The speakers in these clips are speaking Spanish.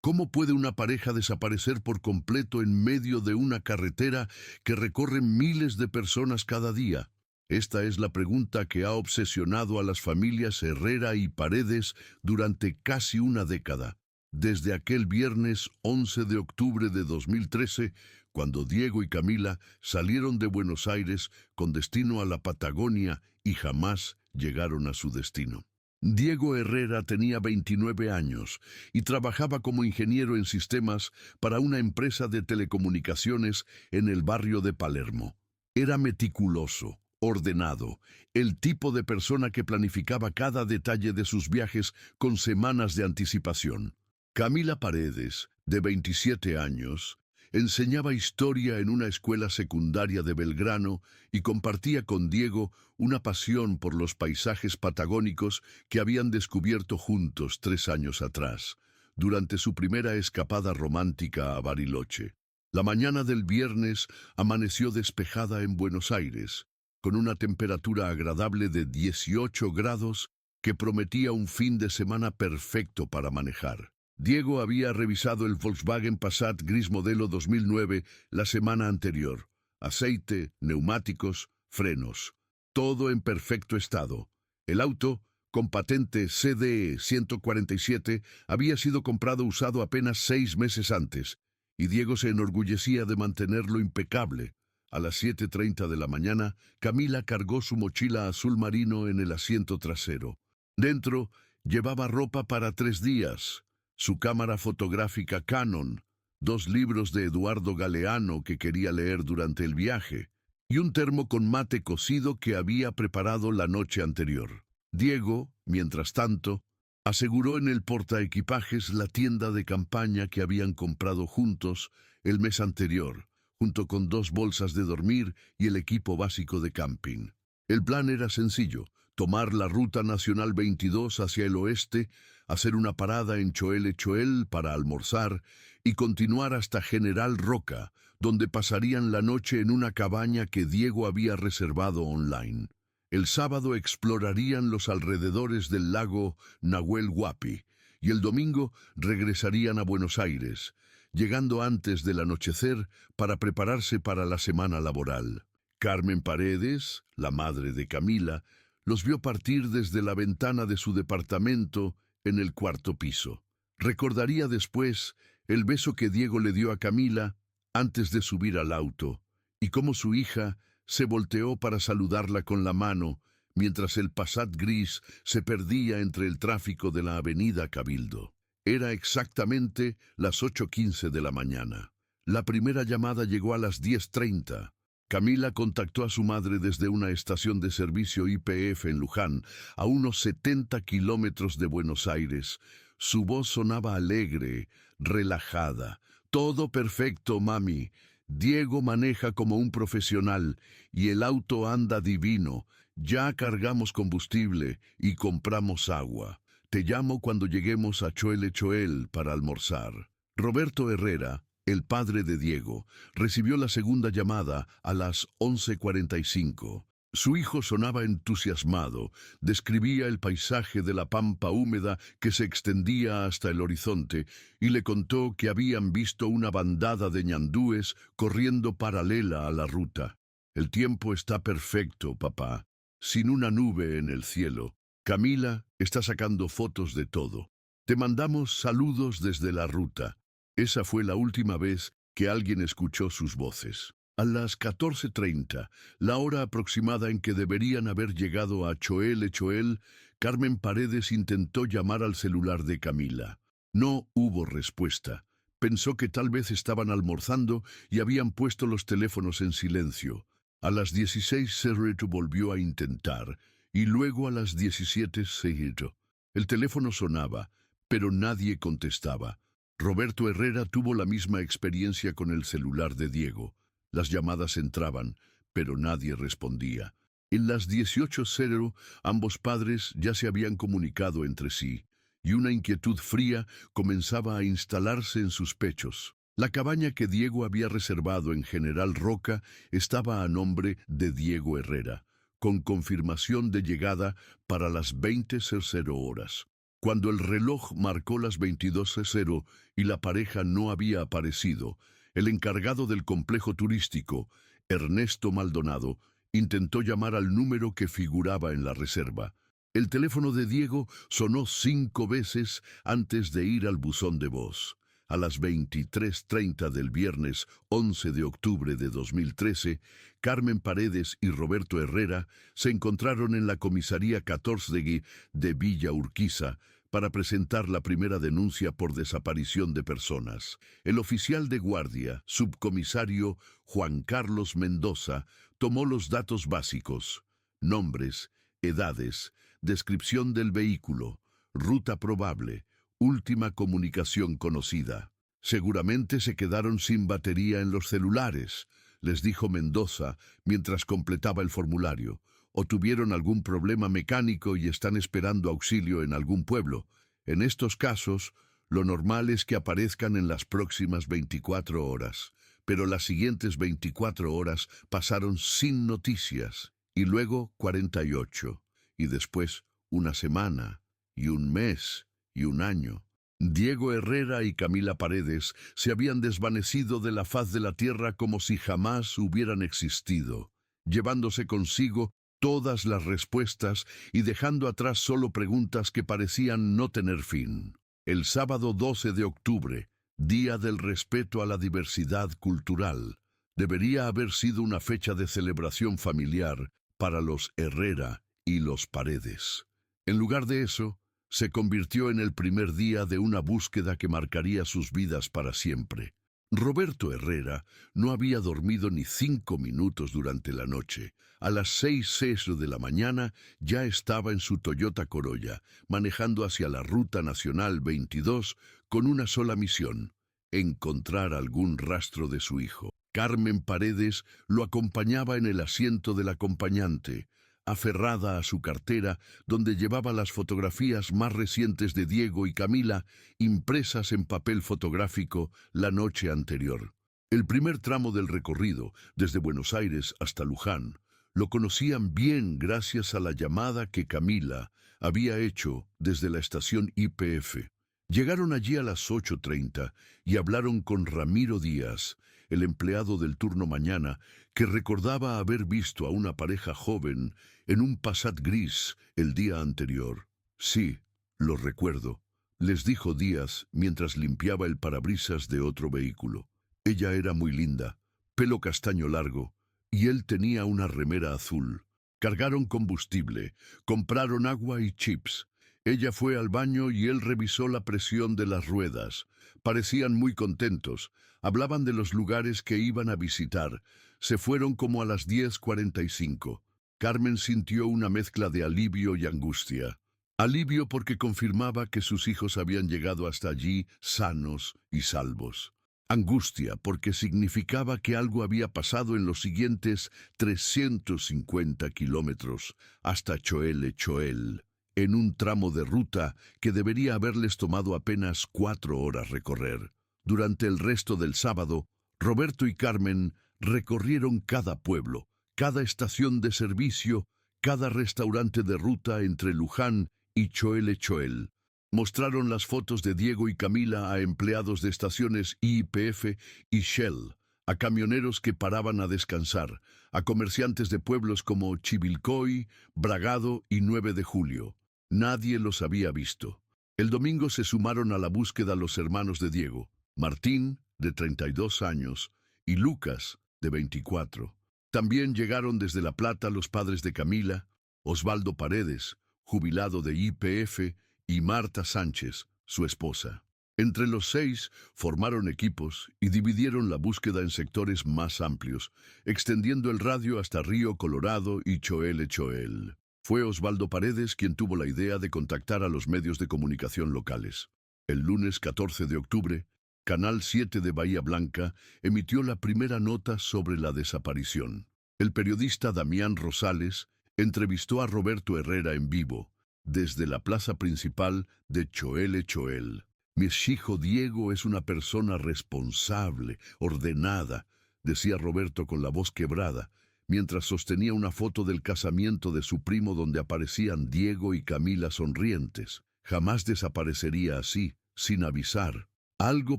¿Cómo puede una pareja desaparecer por completo en medio de una carretera que recorren miles de personas cada día? Esta es la pregunta que ha obsesionado a las familias Herrera y Paredes durante casi una década. Desde aquel viernes 11 de octubre de 2013, cuando Diego y Camila salieron de Buenos Aires con destino a la Patagonia y jamás llegaron a su destino. Diego Herrera tenía 29 años y trabajaba como ingeniero en sistemas para una empresa de telecomunicaciones en el barrio de Palermo. Era meticuloso, ordenado, el tipo de persona que planificaba cada detalle de sus viajes con semanas de anticipación. Camila Paredes, de 27 años, enseñaba historia en una escuela secundaria de Belgrano y compartía con Diego una pasión por los paisajes patagónicos que habían descubierto juntos 3 años atrás, durante su primera escapada romántica a Bariloche. La mañana del viernes amaneció despejada en Buenos Aires, con una temperatura agradable de 18 grados que prometía un fin de semana perfecto para manejar. Diego había revisado el Volkswagen Passat gris modelo 2009 la semana anterior. Aceite, neumáticos, frenos. Todo en perfecto estado. El auto, con patente CDE 147, había sido comprado usado apenas 6 meses antes, y Diego se enorgullecía de mantenerlo impecable. A las 7:30 de la mañana, Camila cargó su mochila azul marino en el asiento trasero. Dentro, llevaba ropa para 3 días. Su cámara fotográfica Canon, 2 libros de Eduardo Galeano que quería leer durante el viaje, y un termo con mate cocido que había preparado la noche anterior. Diego, mientras tanto, aseguró en el portaequipajes la tienda de campaña que habían comprado juntos el mes anterior, junto con 2 bolsas de dormir y el equipo básico de camping. El plan era sencillo: tomar la Ruta Nacional 22 hacia el oeste, hacer una parada en Choel para almorzar y continuar hasta General Roca, donde pasarían la noche en una cabaña que Diego había reservado online. El sábado explorarían los alrededores del lago Nahuel Huapi y el domingo regresarían a Buenos Aires, llegando antes del anochecer para prepararse para la semana laboral. Carmen Paredes, la madre de Camila, los vio partir desde la ventana de su departamento en el 4.º piso. Recordaría después el beso que Diego le dio a Camila antes de subir al auto, y cómo su hija se volteó para saludarla con la mano, mientras el Passat gris se perdía entre el tráfico de la avenida Cabildo. Era exactamente las 8:15 de la mañana. La primera llamada llegó a las 10:30. Camila contactó a su madre desde una estación de servicio YPF en Luján, a unos 70 kilómetros de Buenos Aires. Su voz sonaba alegre, relajada. Todo perfecto, mami. Diego maneja como un profesional y el auto anda divino. Ya cargamos combustible y compramos agua. Te llamo cuando lleguemos a Choel para almorzar. Roberto Herrera, el padre de Diego, recibió la segunda llamada a las 11:45. Su hijo sonaba entusiasmado, describía el paisaje de la pampa húmeda que se extendía hasta el horizonte y le contó que habían visto una bandada de ñandúes corriendo paralela a la ruta. El tiempo está perfecto, papá, sin una nube en el cielo. Camila está sacando fotos de todo. Te mandamos saludos desde la ruta. Esa fue la última vez que alguien escuchó sus voces. A las 14:30, la hora aproximada en que deberían haber llegado a Choel, Carmen Paredes intentó llamar al celular de Camila. No hubo respuesta. Pensó que tal vez estaban almorzando y habían puesto los teléfonos en silencio. A las 16:00 volvió a intentar, y luego a las 17:00. El teléfono sonaba, pero nadie contestaba. Roberto Herrera tuvo la misma experiencia con el celular de Diego. Las llamadas entraban, pero nadie respondía. En las 18:00, ambos padres ya se habían comunicado entre sí, y una inquietud fría comenzaba a instalarse en sus pechos. La cabaña que Diego había reservado en General Roca estaba a nombre de Diego Herrera, con confirmación de llegada para las 20:00 horas. Cuando el reloj marcó las 22:00 y la pareja no había aparecido, el encargado del complejo turístico, Ernesto Maldonado, intentó llamar al número que figuraba en la reserva. El teléfono de Diego sonó 5 veces antes de ir al buzón de voz. A las 23:30 del viernes 11 de octubre de 2013, Carmen Paredes y Roberto Herrera se encontraron en la comisaría Catórstegui de Villa Urquiza para presentar la primera denuncia por desaparición de personas. El oficial de guardia, subcomisario Juan Carlos Mendoza, tomó los datos básicos: nombres, edades, descripción del vehículo, ruta probable, última comunicación conocida. Seguramente se quedaron sin batería en los celulares, les dijo Mendoza mientras completaba el formulario, o tuvieron algún problema mecánico y están esperando auxilio en algún pueblo. En estos casos, lo normal es que aparezcan en las próximas 24 horas, pero las siguientes 24 horas pasaron sin noticias, y luego 48, y después una semana, y un mes, y un año. Diego Herrera y Camila Paredes se habían desvanecido de la faz de la tierra como si jamás hubieran existido, llevándose consigo todas las respuestas y dejando atrás solo preguntas que parecían no tener fin. El sábado 12 de octubre, Día del Respeto a la Diversidad Cultural, debería haber sido una fecha de celebración familiar para los Herrera y los Paredes. En lugar de eso, se convirtió en el primer día de una búsqueda que marcaría sus vidas para siempre. Roberto Herrera no había dormido ni 5 minutos durante la noche. A las 6:00 de la mañana ya estaba en su Toyota Corolla, manejando hacia la Ruta Nacional 22 con una sola misión: encontrar algún rastro de su hijo. Carmen Paredes lo acompañaba en el asiento del acompañante, aferrada a su cartera, donde llevaba las fotografías más recientes de Diego y Camila, impresas en papel fotográfico la noche anterior. El primer tramo del recorrido, desde Buenos Aires hasta Luján, lo conocían bien gracias a la llamada que Camila había hecho desde la estación YPF. Llegaron allí a las 8:30 y hablaron con Ramiro Díaz, el empleado del turno mañana, que recordaba haber visto a una pareja joven en un Passat gris el día anterior. Sí, lo recuerdo, les dijo Díaz mientras limpiaba el parabrisas de otro vehículo. Ella era muy linda, pelo castaño largo, y él tenía una remera azul. Cargaron combustible, compraron agua y chips. Ella fue al baño y él revisó la presión de las ruedas. Parecían muy contentos. Hablaban de los lugares que iban a visitar. Se fueron como a las 10:45. Carmen sintió una mezcla de alivio y angustia. Alivio porque confirmaba que sus hijos habían llegado hasta allí sanos y salvos. Angustia porque significaba que algo había pasado en los siguientes 350 kilómetros hasta Choel, en un tramo de ruta que debería haberles tomado apenas 4 horas recorrer. Durante el resto del sábado, Roberto y Carmen recorrieron cada pueblo, cada estación de servicio, cada restaurante de ruta entre Luján y Choel. Mostraron las fotos de Diego y Camila a empleados de estaciones YPF y Shell, a camioneros que paraban a descansar, a comerciantes de pueblos como Chivilcoy, Bragado y 9 de Julio. Nadie los había visto. El domingo se sumaron a la búsqueda los hermanos de Diego, Martín, de 32 años, y Lucas, de 24. También llegaron desde La Plata los padres de Camila, Osvaldo Paredes, jubilado de YPF, y Marta Sánchez, su esposa. Entre los 6 formaron equipos y dividieron la búsqueda en sectores más amplios, extendiendo el radio hasta Río Colorado y Choel. Fue Osvaldo Paredes quien tuvo la idea de contactar a los medios de comunicación locales. El lunes 14 de octubre, Canal 7 de Bahía Blanca emitió la primera nota sobre la desaparición. El periodista Damián Rosales entrevistó a Roberto Herrera en vivo, desde la plaza principal de Choel. Mi hijo Diego es una persona responsable, ordenada, decía Roberto con la voz quebrada, mientras sostenía una foto del casamiento de su primo donde aparecían Diego y Camila sonrientes. Jamás desaparecería así, sin avisar. Algo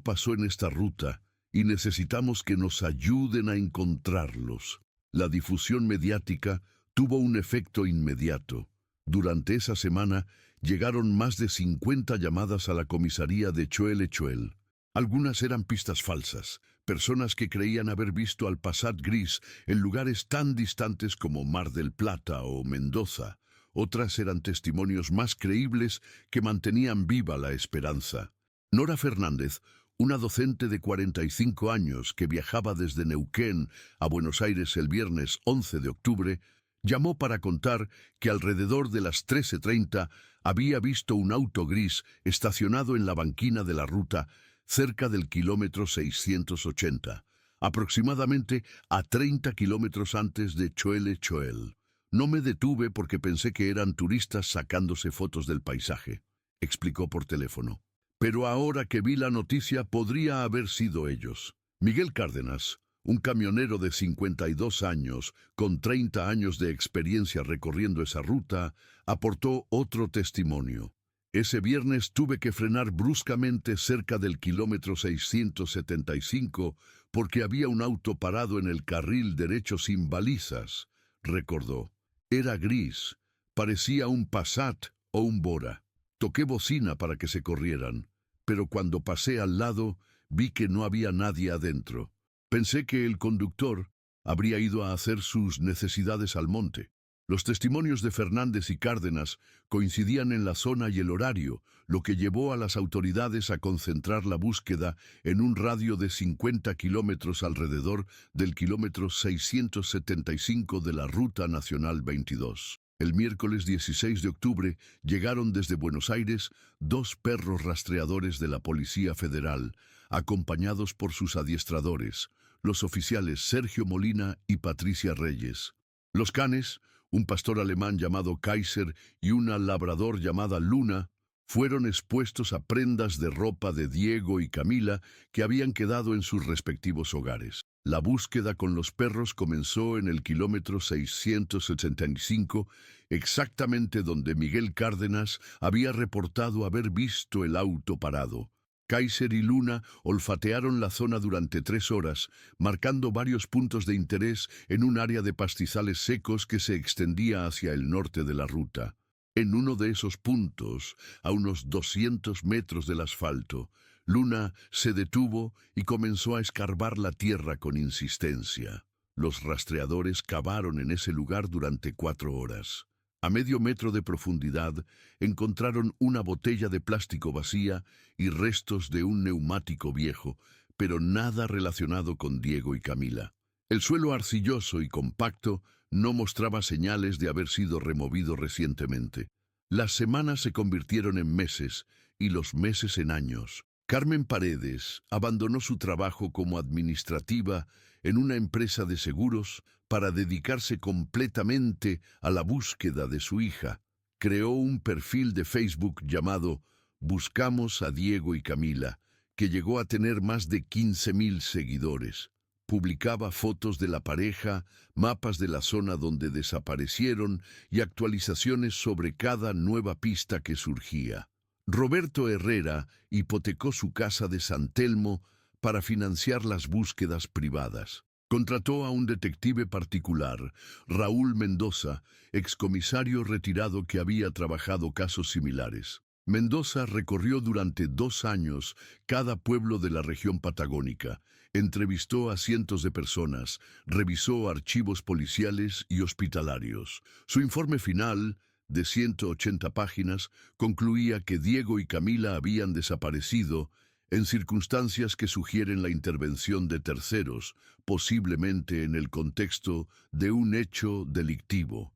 pasó en esta ruta y necesitamos que nos ayuden a encontrarlos. La difusión mediática tuvo un efecto inmediato. Durante esa semana llegaron más de 50 llamadas a la comisaría de Choel. Algunas eran pistas falsas, personas que creían haber visto al Passat gris en lugares tan distantes como Mar del Plata o Mendoza. Otras eran testimonios más creíbles que mantenían viva la esperanza. Nora Fernández, una docente de 45 años que viajaba desde Neuquén a Buenos Aires el viernes 11 de octubre, llamó para contar que alrededor de las 13:30 había visto un auto gris estacionado en la banquina de la ruta cerca del kilómetro 680, aproximadamente a 30 kilómetros antes de Choel. No me detuve porque pensé que eran turistas sacándose fotos del paisaje, explicó por teléfono. Pero ahora que vi la noticia podría haber sido ellos. Miguel Cárdenas, un camionero de 52 años, con 30 años de experiencia recorriendo esa ruta, aportó otro testimonio. Ese viernes tuve que frenar bruscamente cerca del kilómetro 675 porque había un auto parado en el carril derecho sin balizas, recordó. Era gris, parecía un Passat o un Bora. Toqué bocina para que se corrieran, pero cuando pasé al lado vi que no había nadie adentro. Pensé que el conductor habría ido a hacer sus necesidades al monte. Los testimonios de Fernández y Cárdenas coincidían en la zona y el horario, lo que llevó a las autoridades a concentrar la búsqueda en un radio de 50 kilómetros alrededor del kilómetro 675 de la Ruta Nacional 22. El miércoles 16 de octubre llegaron desde Buenos Aires 2 perros rastreadores de la Policía Federal, acompañados por sus adiestradores, los oficiales Sergio Molina y Patricia Reyes. Los canes, un pastor alemán llamado Kaiser y una labrador llamada Luna, fueron expuestos a prendas de ropa de Diego y Camila que habían quedado en sus respectivos hogares. La búsqueda con los perros comenzó en el kilómetro 675, exactamente donde Miguel Cárdenas había reportado haber visto el auto parado. Kaiser y Luna olfatearon la zona durante 3 horas, marcando varios puntos de interés en un área de pastizales secos que se extendía hacia el norte de la ruta. En uno de esos puntos, a unos 200 metros del asfalto, Luna se detuvo y comenzó a escarbar la tierra con insistencia. Los rastreadores cavaron en ese lugar durante 4 horas. A medio metro de profundidad encontraron una botella de plástico vacía y restos de un neumático viejo, pero nada relacionado con Diego y Camila. El suelo arcilloso y compacto no mostraba señales de haber sido removido recientemente. Las semanas se convirtieron en meses y los meses en años. Carmen Paredes abandonó su trabajo como administrativa en una empresa de seguros para dedicarse completamente a la búsqueda de su hija. Creó un perfil de Facebook llamado Buscamos a Diego y Camila, que llegó a tener más de 15,000 seguidores. Publicaba fotos de la pareja, mapas de la zona donde desaparecieron y actualizaciones sobre cada nueva pista que surgía. Roberto Herrera hipotecó su casa de San Telmo para financiar las búsquedas privadas. Contrató a un detective particular, Raúl Mendoza, excomisario retirado que había trabajado casos similares. Mendoza recorrió durante 2 años cada pueblo de la región patagónica, entrevistó a cientos de personas, revisó archivos policiales y hospitalarios. Su informe final, de 180 páginas, concluía que Diego y Camila habían desaparecido en circunstancias que sugieren la intervención de terceros, posiblemente en el contexto de un hecho delictivo.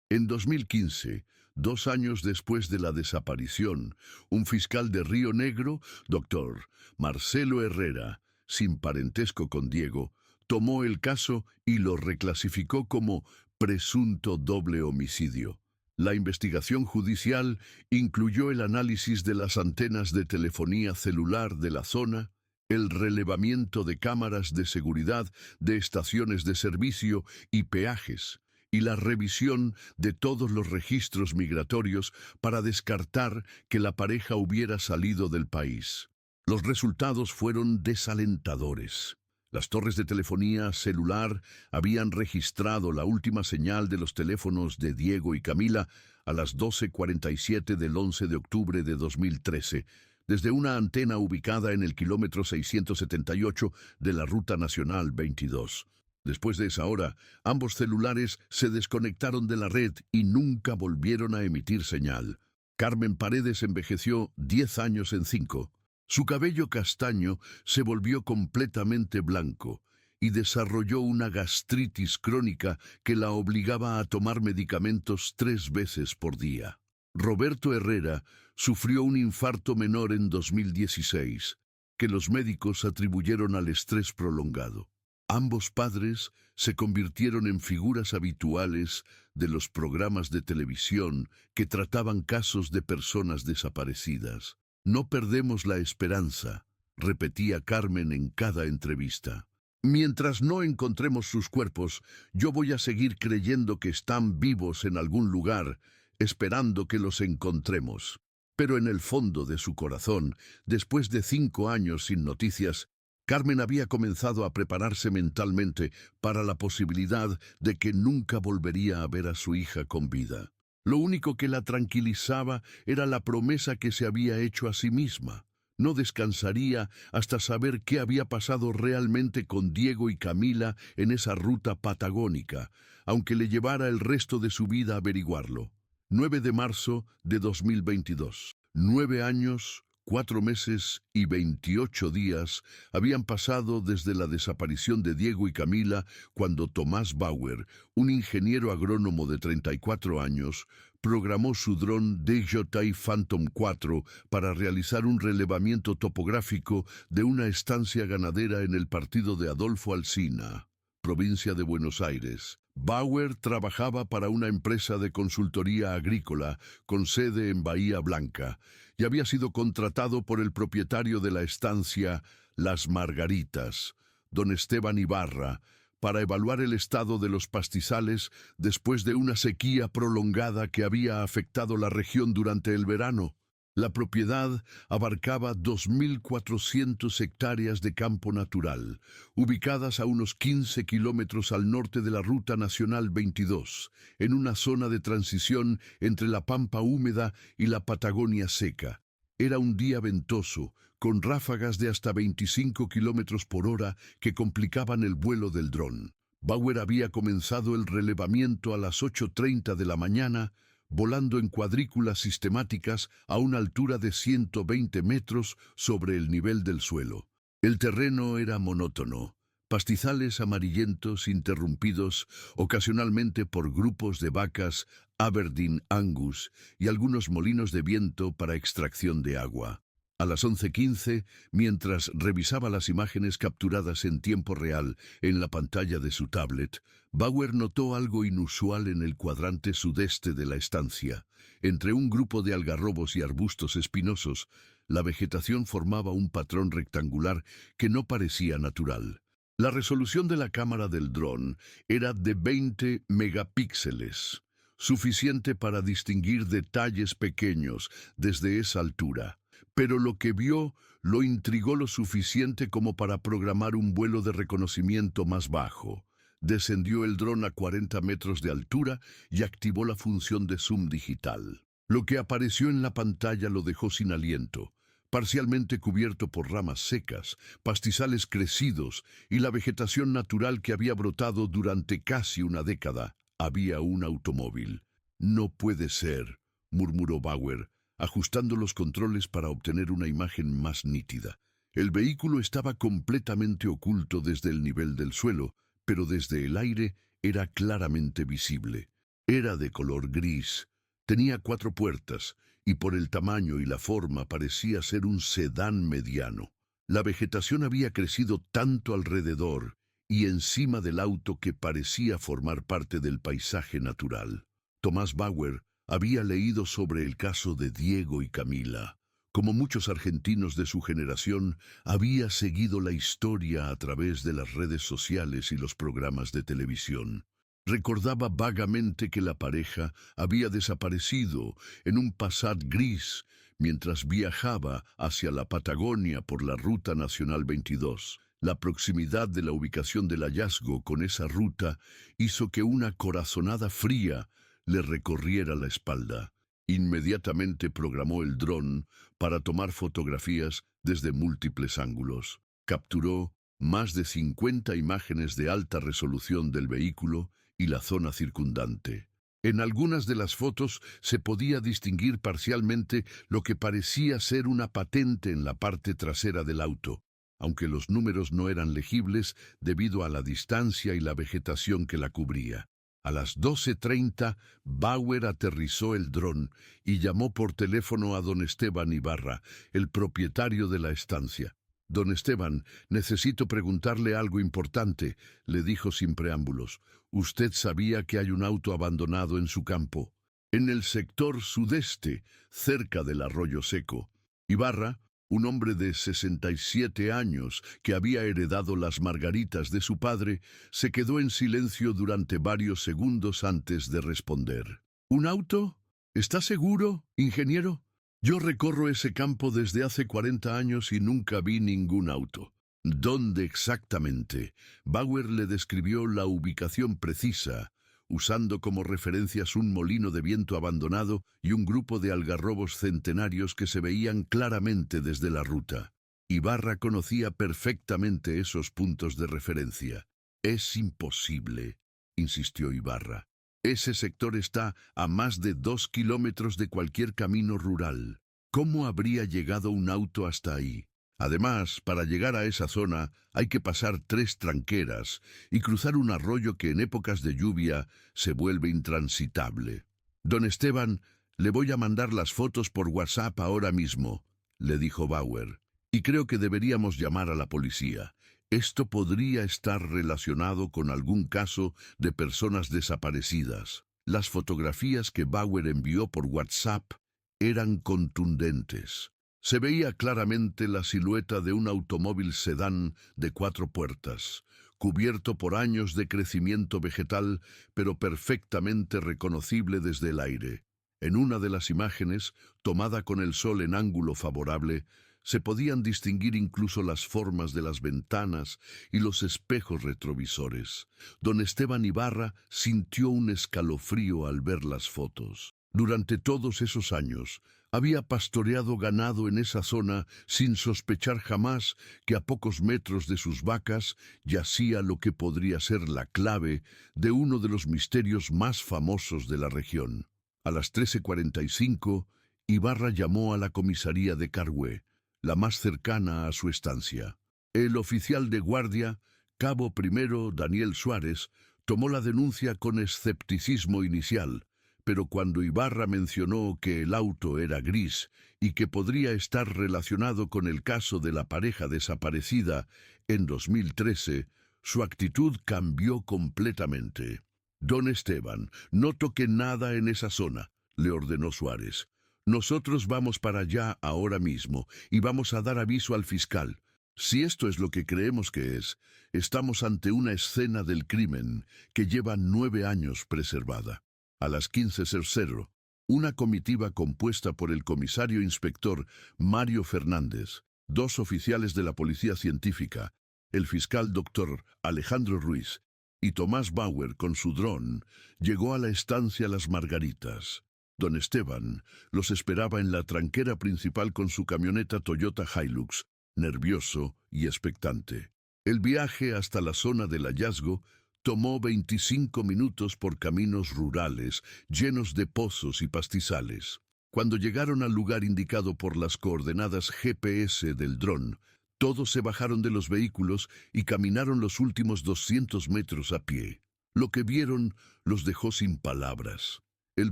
En 2015, 2 años después de la desaparición, un fiscal de Río Negro, doctor Marcelo Herrera, sin parentesco con Diego, tomó el caso y lo reclasificó como presunto doble homicidio. La investigación judicial incluyó el análisis de las antenas de telefonía celular de la zona, el relevamiento de cámaras de seguridad de estaciones de servicio y peajes, y la revisión de todos los registros migratorios para descartar que la pareja hubiera salido del país. Los resultados fueron desalentadores. Las torres de telefonía celular habían registrado la última señal de los teléfonos de Diego y Camila a las 12:47 del 11 de octubre de 2013, desde una antena ubicada en el kilómetro 678 de la Ruta Nacional 22. Después de esa hora, ambos celulares se desconectaron de la red y nunca volvieron a emitir señal. Carmen Paredes envejeció 10 años en 5. Su cabello castaño se volvió completamente blanco y desarrolló una gastritis crónica que la obligaba a tomar medicamentos 3 veces por día. Roberto Herrera sufrió un infarto menor en 2016, que los médicos atribuyeron al estrés prolongado. Ambos padres se convirtieron en figuras habituales de los programas de televisión que trataban casos de personas desaparecidas. No perdemos la esperanza, repetía Carmen en cada entrevista. Mientras no encontremos sus cuerpos, yo voy a seguir creyendo que están vivos en algún lugar, esperando que los encontremos. Pero en el fondo de su corazón, después de 5 años sin noticias, Carmen había comenzado a prepararse mentalmente para la posibilidad de que nunca volvería a ver a su hija con vida. Lo único que la tranquilizaba era la promesa que se había hecho a sí misma. No descansaría hasta saber qué había pasado realmente con Diego y Camila en esa ruta patagónica, aunque le llevara el resto de su vida averiguarlo. 9 de marzo de 2022. 9 años, 4 meses y 28 días habían pasado desde la desaparición de Diego y Camila cuando Tomás Bauer, un ingeniero agrónomo de 34 años, programó su dron DJI Phantom 4 para realizar un relevamiento topográfico de una estancia ganadera en el partido de Adolfo Alsina, provincia de Buenos Aires. Bauer trabajaba para una empresa de consultoría agrícola con sede en Bahía Blanca y había sido contratado por el propietario de la estancia Las Margaritas, don Esteban Ibarra, para evaluar el estado de los pastizales después de una sequía prolongada que había afectado la región durante el verano. La propiedad abarcaba 2.400 hectáreas de campo natural, ubicadas a unos 15 kilómetros al norte de la Ruta Nacional 22, en una zona de transición entre la pampa húmeda y la Patagonia seca. Era un día ventoso, con ráfagas de hasta 25 kilómetros por hora que complicaban el vuelo del dron. Bauer había comenzado el relevamiento a las 8:30 de la mañana, volando en cuadrículas sistemáticas a una altura de 120 metros sobre el nivel del suelo. El terreno era monótono, pastizales amarillentos interrumpidos ocasionalmente por grupos de vacas Aberdeen Angus y algunos molinos de viento para extracción de agua. A las 11:15, mientras revisaba las imágenes capturadas en tiempo real en la pantalla de su tablet, Bauer notó algo inusual en el cuadrante sudeste de la estancia. Entre un grupo de algarrobos y arbustos espinosos, la vegetación formaba un patrón rectangular que no parecía natural. La resolución de la cámara del dron era de 20 megapíxeles, suficiente para distinguir detalles pequeños desde esa altura. Pero lo que vio lo intrigó lo suficiente como para programar un vuelo de reconocimiento más bajo. Descendió el dron a 40 metros de altura y activó la función de zoom digital. Lo que apareció en la pantalla lo dejó sin aliento, parcialmente cubierto por ramas secas, pastizales crecidos y la vegetación natural que había brotado durante casi una década. Había un automóvil. «No puede ser», murmuró Bauer, ajustando los controles para obtener una imagen más nítida. El vehículo estaba completamente oculto desde el nivel del suelo, pero desde el aire era claramente visible. Era de color gris, tenía 4 puertas, y por el tamaño y la forma parecía ser un sedán mediano. La vegetación había crecido tanto alrededor y encima del auto que parecía formar parte del paisaje natural. Tomás Bauer había leído sobre el caso de Diego y Camila. Como muchos argentinos de su generación, había seguido la historia a través de las redes sociales y los programas de televisión. Recordaba vagamente que la pareja había desaparecido en un Passat gris mientras viajaba hacia la Patagonia por la Ruta Nacional 22. La proximidad de la ubicación del hallazgo con esa ruta hizo que una corazonada fría le recorriera la espalda. Inmediatamente programó el dron para tomar fotografías desde múltiples ángulos. Capturó más de 50 imágenes de alta resolución del vehículo y la zona circundante. En algunas de las fotos se podía distinguir parcialmente lo que parecía ser una patente en la parte trasera del auto, aunque los números no eran legibles debido a la distancia y la vegetación que la cubría. A las 12:30, Bauer aterrizó el dron y llamó por teléfono a don Esteban Ibarra, el propietario de la estancia. Don Esteban, necesito preguntarle algo importante, le dijo sin preámbulos. Usted sabía que hay un auto abandonado en su campo, en el sector sudeste, cerca del Arroyo Seco. Ibarra, un hombre de 67 años que había heredado las margaritas de su padre, se quedó en silencio durante varios segundos antes de responder. ¿Un auto? ¿Está seguro, ingeniero? Yo recorro ese campo desde hace 40 años y nunca vi ningún auto. ¿Dónde exactamente? Bauer le describió la ubicación precisa, usando como referencias un molino de viento abandonado y un grupo de algarrobos centenarios que se veían claramente desde la ruta. Ibarra conocía perfectamente esos puntos de referencia. Es imposible, insistió Ibarra. Ese sector está a más de 2 kilómetros de cualquier camino rural. ¿Cómo habría llegado un auto hasta ahí? Además, para llegar a esa zona hay que pasar 3 tranqueras y cruzar un arroyo que en épocas de lluvia se vuelve intransitable. Don Esteban, le voy a mandar las fotos por WhatsApp ahora mismo, le dijo Bauer, y creo que deberíamos llamar a la policía. Esto podría estar relacionado con algún caso de personas desaparecidas. Las fotografías que Bauer envió por WhatsApp eran contundentes. Se veía claramente la silueta de un automóvil sedán de 4 puertas, cubierto por años de crecimiento vegetal, pero perfectamente reconocible desde el aire. En una de las imágenes, tomada con el sol en ángulo favorable, se podían distinguir incluso las formas de las ventanas y los espejos retrovisores. Don Esteban Ibarra sintió un escalofrío al ver las fotos. Durante todos esos años, había pastoreado ganado en esa zona sin sospechar jamás que a pocos metros de sus vacas yacía lo que podría ser la clave de uno de los misterios más famosos de la región. A las 13:45, Ibarra llamó a la comisaría de Carhué, la más cercana a su estancia. El oficial de guardia, cabo primero Daniel Suárez, tomó la denuncia con escepticismo inicial, pero cuando Ibarra mencionó que el auto era gris y que podría estar relacionado con el caso de la pareja desaparecida en 2013, su actitud cambió completamente. Don Esteban, no toque nada en esa zona, le ordenó Suárez. Nosotros vamos para allá ahora mismo y vamos a dar aviso al fiscal. Si esto es lo que creemos que es, estamos ante una escena del crimen que lleva 9 años preservada. A las 15:00, una comitiva compuesta por el comisario inspector Mario Fernández, 2 oficiales de la Policía Científica, el fiscal doctor Alejandro Ruiz y Tomás Bauer con su dron, llegó a la estancia Las Margaritas. Don Esteban los esperaba en la tranquera principal con su camioneta Toyota Hilux, nervioso y expectante. El viaje hasta la zona del hallazgo tomó 25 minutos por caminos rurales, llenos de pozos y pastizales. Cuando llegaron al lugar indicado por las coordenadas GPS del dron, todos se bajaron de los vehículos y caminaron los últimos 200 metros a pie. Lo que vieron los dejó sin palabras. El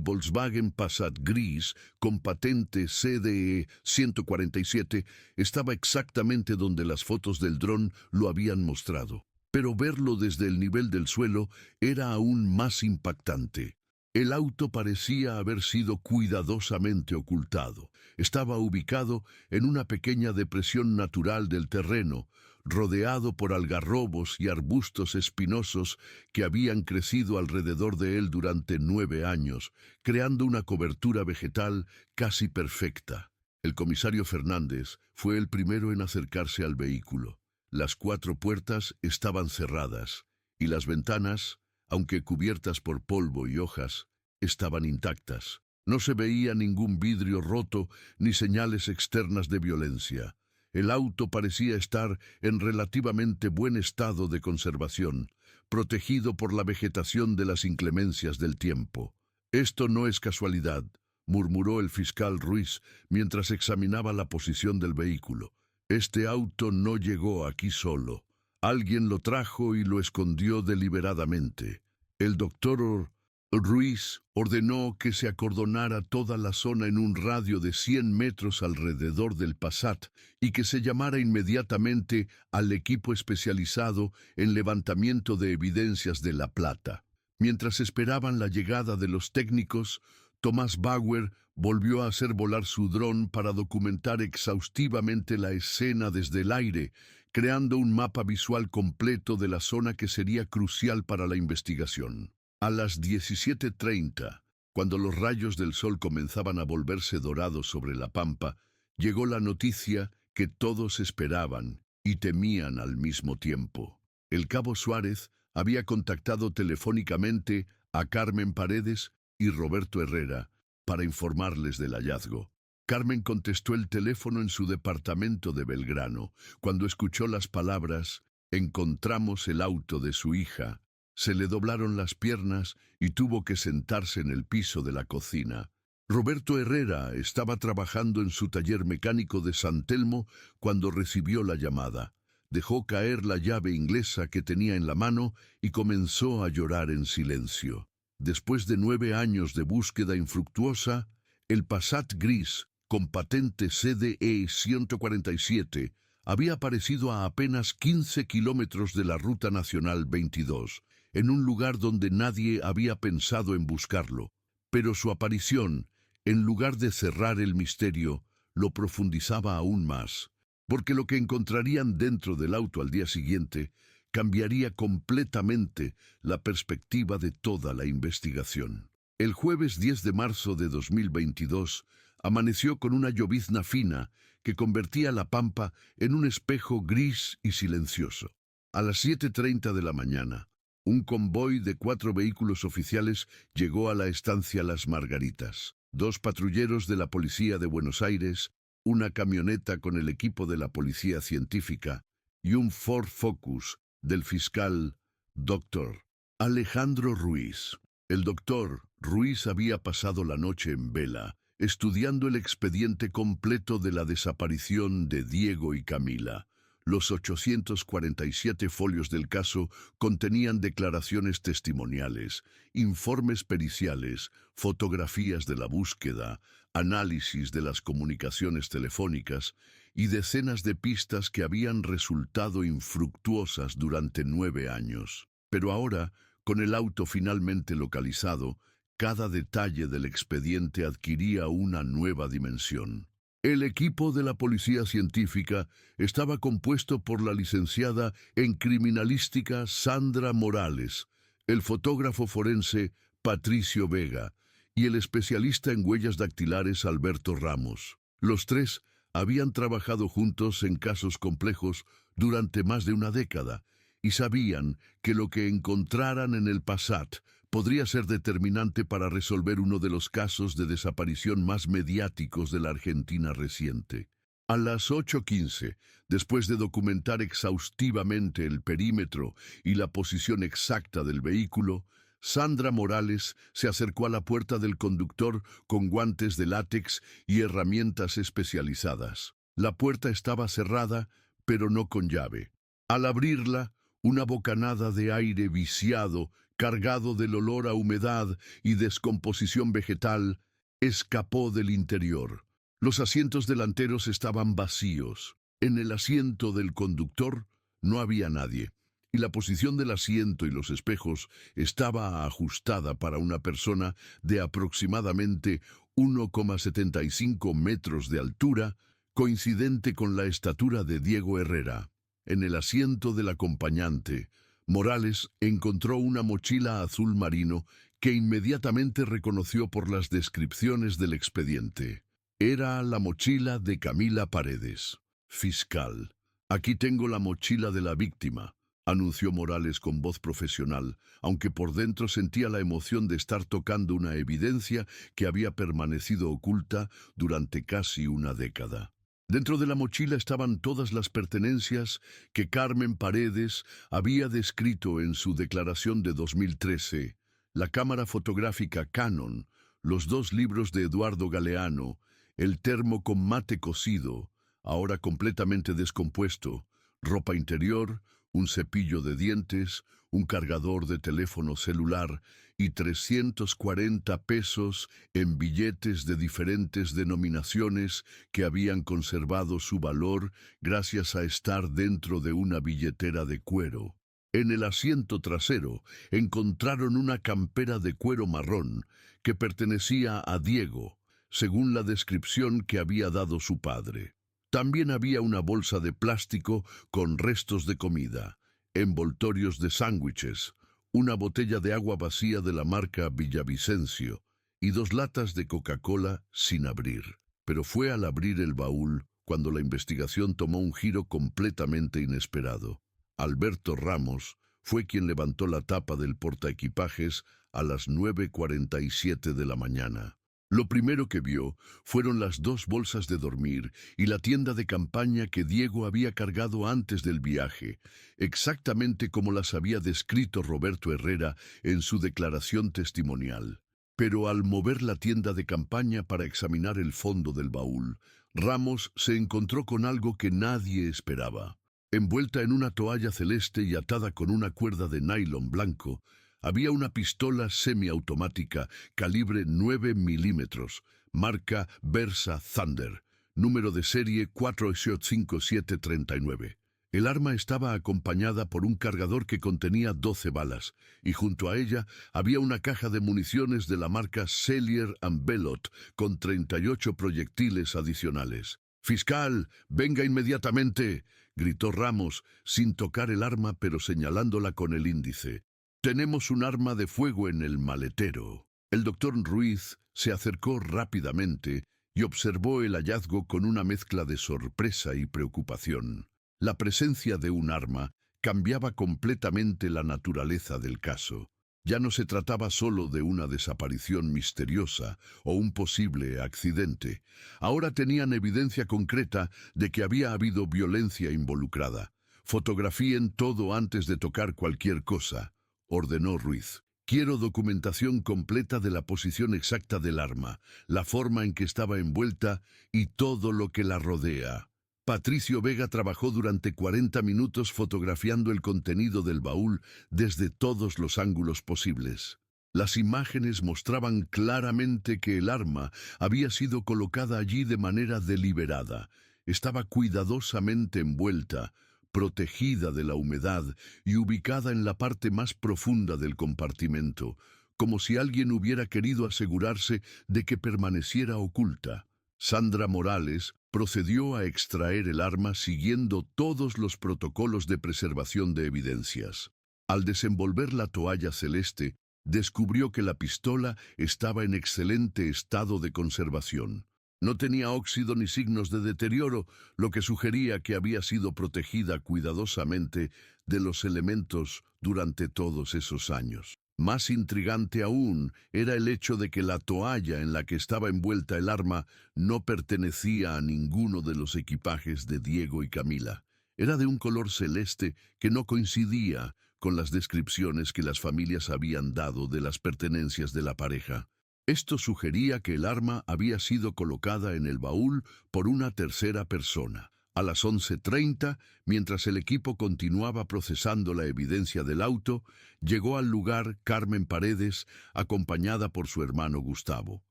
Volkswagen Passat gris, con patente CDE 147, estaba exactamente donde las fotos del dron lo habían mostrado. Pero verlo desde el nivel del suelo era aún más impactante. El auto parecía haber sido cuidadosamente ocultado. Estaba ubicado en una pequeña depresión natural del terreno, rodeado por algarrobos y arbustos espinosos que habían crecido alrededor de él durante 9 años, creando una cobertura vegetal casi perfecta. El comisario Fernández fue el primero en acercarse al vehículo. Las 4 puertas estaban cerradas y las ventanas, aunque cubiertas por polvo y hojas, estaban intactas. No se veía ningún vidrio roto ni señales externas de violencia. El auto parecía estar en relativamente buen estado de conservación, protegido por la vegetación de las inclemencias del tiempo. «Esto no es casualidad», murmuró el fiscal Ruiz mientras examinaba la posición del vehículo. «Este auto no llegó aquí solo. Alguien lo trajo y lo escondió deliberadamente. El doctor Ruiz ordenó que se acordonara toda la zona en un radio de 100 metros alrededor del Passat y que se llamara inmediatamente al equipo especializado en levantamiento de evidencias de La Plata. Mientras esperaban la llegada de los técnicos, Thomas Bauer volvió a hacer volar su dron para documentar exhaustivamente la escena desde el aire, creando un mapa visual completo de la zona que sería crucial para la investigación. A las 17:30, cuando los rayos del sol comenzaban a volverse dorados sobre la pampa, llegó la noticia que todos esperaban y temían al mismo tiempo. El cabo Suárez había contactado telefónicamente a Carmen Paredes y Roberto Herrera para informarles del hallazgo. Carmen contestó el teléfono en su departamento de Belgrano. Cuando escuchó las palabras «encontramos el auto de su hija», se le doblaron las piernas y tuvo que sentarse en el piso de la cocina. Roberto Herrera estaba trabajando en su taller mecánico de San Telmo cuando recibió la llamada. Dejó caer la llave inglesa que tenía en la mano y comenzó a llorar en silencio. Después de 9 años de búsqueda infructuosa, el Passat gris, con patente CDE 147, había aparecido a apenas 15 kilómetros de la Ruta Nacional 22, en un lugar donde nadie había pensado en buscarlo. Pero su aparición, en lugar de cerrar el misterio, lo profundizaba aún más, porque lo que encontrarían dentro del auto al día siguiente cambiaría completamente la perspectiva de toda la investigación. El jueves 10 de marzo de 2022 amaneció con una llovizna fina que convertía la pampa en un espejo gris y silencioso. A las 7:30 de la mañana, un convoy de 4 vehículos oficiales llegó a la estancia Las Margaritas. 2 patrulleros de la Policía de Buenos Aires, una camioneta con el equipo de la Policía Científica y un Ford Focus del fiscal Dr. Alejandro Ruiz. El doctor Ruiz había pasado la noche en vela, estudiando el expediente completo de la desaparición de Diego y Camila. Los 847 folios del caso contenían declaraciones testimoniales, informes periciales, fotografías de la búsqueda, análisis de las comunicaciones telefónicas y decenas de pistas que habían resultado infructuosas durante 9 años. Pero ahora, con el auto finalmente localizado, cada detalle del expediente adquiría una nueva dimensión. El equipo de la Policía Científica estaba compuesto por la licenciada en Criminalística Sandra Morales, el fotógrafo forense Patricio Vega y el especialista en huellas dactilares Alberto Ramos. Los 3 habían trabajado juntos en casos complejos durante más de una década y sabían que lo que encontraran en el Passat podría ser determinante para resolver uno de los casos de desaparición más mediáticos de la Argentina reciente. A las 8:15, después de documentar exhaustivamente el perímetro y la posición exacta del vehículo, Sandra Morales se acercó a la puerta del conductor con guantes de látex y herramientas especializadas. La puerta estaba cerrada, pero no con llave. Al abrirla, una bocanada de aire viciado, cargado del olor a humedad y descomposición vegetal, escapó del interior. Los asientos delanteros estaban vacíos. En el asiento del conductor no había nadie, y la posición del asiento y los espejos estaba ajustada para una persona de aproximadamente 1,75 metros de altura, coincidente con la estatura de Diego Herrera. En el asiento del acompañante, Morales encontró una mochila azul marino que inmediatamente reconoció por las descripciones del expediente. Era la mochila de Camila Paredes. Fiscal, aquí tengo la mochila de la víctima, anunció Morales con voz profesional, aunque por dentro sentía la emoción de estar tocando una evidencia que había permanecido oculta durante casi una década. Dentro de la mochila estaban todas las pertenencias que Carmen Paredes había descrito en su declaración de 2013, la cámara fotográfica Canon, los 2 libros de Eduardo Galeano, el termo con mate cocido, ahora completamente descompuesto, ropa interior, un cepillo de dientes, un cargador de teléfono celular y 340 pesos en billetes de diferentes denominaciones que habían conservado su valor gracias a estar dentro de una billetera de cuero. En el asiento trasero encontraron una campera de cuero marrón que pertenecía a Diego, según la descripción que había dado su padre. También había una bolsa de plástico con restos de comida, envoltorios de sándwiches, una botella de agua vacía de la marca Villavicencio y 2 latas de Coca-Cola sin abrir. Pero fue al abrir el baúl cuando la investigación tomó un giro completamente inesperado. Alberto Ramos fue quien levantó la tapa del portaequipajes a las 9:47 de la mañana. Lo primero que vio fueron las 2 bolsas de dormir y la tienda de campaña que Diego había cargado antes del viaje, exactamente como las había descrito Roberto Herrera en su declaración testimonial. Pero al mover la tienda de campaña para examinar el fondo del baúl, Ramos se encontró con algo que nadie esperaba. Envuelta en una toalla celeste y atada con una cuerda de nylon blanco, había una pistola semiautomática calibre 9 milímetros, marca Versa Thunder, número de serie 48739. El arma estaba acompañada por un cargador que contenía 12 balas, y junto a ella había una caja de municiones de la marca Sellier & Bellot con 38 proyectiles adicionales. «¡Fiscal, venga inmediatamente!», gritó Ramos, sin tocar el arma pero señalándola con el índice. «Tenemos un arma de fuego en el maletero». El doctor Ruiz se acercó rápidamente y observó el hallazgo con una mezcla de sorpresa y preocupación. La presencia de un arma cambiaba completamente la naturaleza del caso. Ya no se trataba solo de una desaparición misteriosa o un posible accidente. Ahora tenían evidencia concreta de que había habido violencia involucrada. «Fotografíen todo antes de tocar cualquier cosa», ordenó Ruiz. «Quiero documentación completa de la posición exacta del arma, la forma en que estaba envuelta y todo lo que la rodea». Patricio Vega trabajó durante 40 minutos fotografiando el contenido del baúl desde todos los ángulos posibles. Las imágenes mostraban claramente que el arma había sido colocada allí de manera deliberada. Estaba cuidadosamente envuelta, protegida de la humedad y ubicada en la parte más profunda del compartimento, como si alguien hubiera querido asegurarse de que permaneciera oculta. Sandra Morales procedió a extraer el arma siguiendo todos los protocolos de preservación de evidencias. Al desenvolver la toalla celeste, descubrió que la pistola estaba en excelente estado de conservación. No tenía óxido ni signos de deterioro, lo que sugería que había sido protegida cuidadosamente de los elementos durante todos esos años. Más intrigante aún era el hecho de que la toalla en la que estaba envuelta el arma no pertenecía a ninguno de los equipajes de Diego y Camila. Era de un color celeste que no coincidía con las descripciones que las familias habían dado de las pertenencias de la pareja. Esto sugería que el arma había sido colocada en el baúl por una tercera persona. A las 11:30, mientras el equipo continuaba procesando la evidencia del auto, llegó al lugar Carmen Paredes, acompañada por su hermano Gustavo.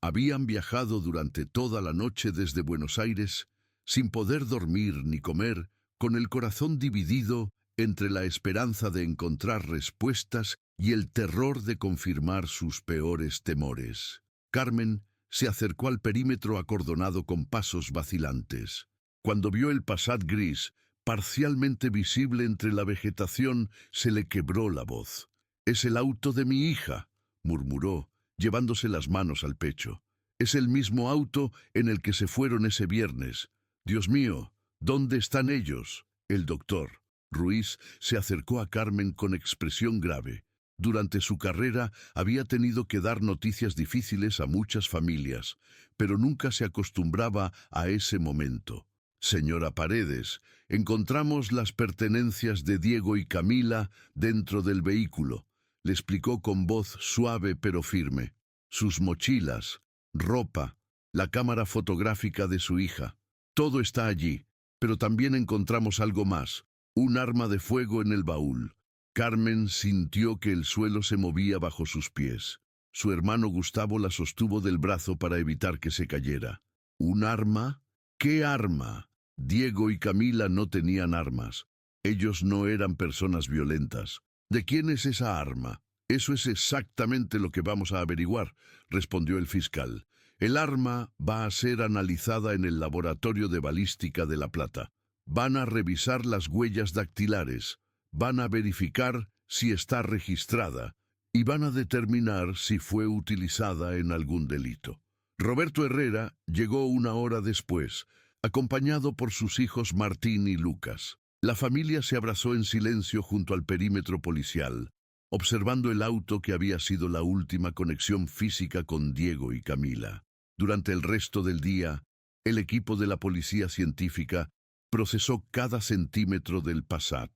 Habían viajado durante toda la noche desde Buenos Aires, sin poder dormir ni comer, con el corazón dividido entre la esperanza de encontrar respuestas y el terror de confirmar sus peores temores. Carmen se acercó al perímetro acordonado con pasos vacilantes. Cuando vio el Passat gris, parcialmente visible entre la vegetación, se le quebró la voz. «Es el auto de mi hija», murmuró, llevándose las manos al pecho. «Es el mismo auto en el que se fueron ese viernes. Dios mío, ¿dónde están ellos?» El doctor Ruiz se acercó a Carmen con expresión grave. Durante su carrera había tenido que dar noticias difíciles a muchas familias, pero nunca se acostumbraba a ese momento. «Señora Paredes, encontramos las pertenencias de Diego y Camila dentro del vehículo», le explicó con voz suave pero firme. «Sus mochilas, ropa, la cámara fotográfica de su hija. Todo está allí, pero también encontramos algo más, un arma de fuego en el baúl». Carmen sintió que el suelo se movía bajo sus pies. Su hermano Gustavo la sostuvo del brazo para evitar que se cayera. ¿Un arma? ¿Qué arma? Diego y Camila no tenían armas. Ellos no eran personas violentas. ¿De quién es esa arma? Eso es exactamente lo que vamos a averiguar, respondió el fiscal. El arma va a ser analizada en el laboratorio de balística de La Plata. Van a revisar las huellas dactilares. Van a verificar si está registrada y van a determinar si fue utilizada en algún delito. Roberto Herrera llegó una hora después, acompañado por sus hijos Martín y Lucas. La familia se abrazó en silencio junto al perímetro policial, observando el auto que había sido la última conexión física con Diego y Camila. Durante el resto del día, el equipo de la policía científica procesó cada centímetro del Passat.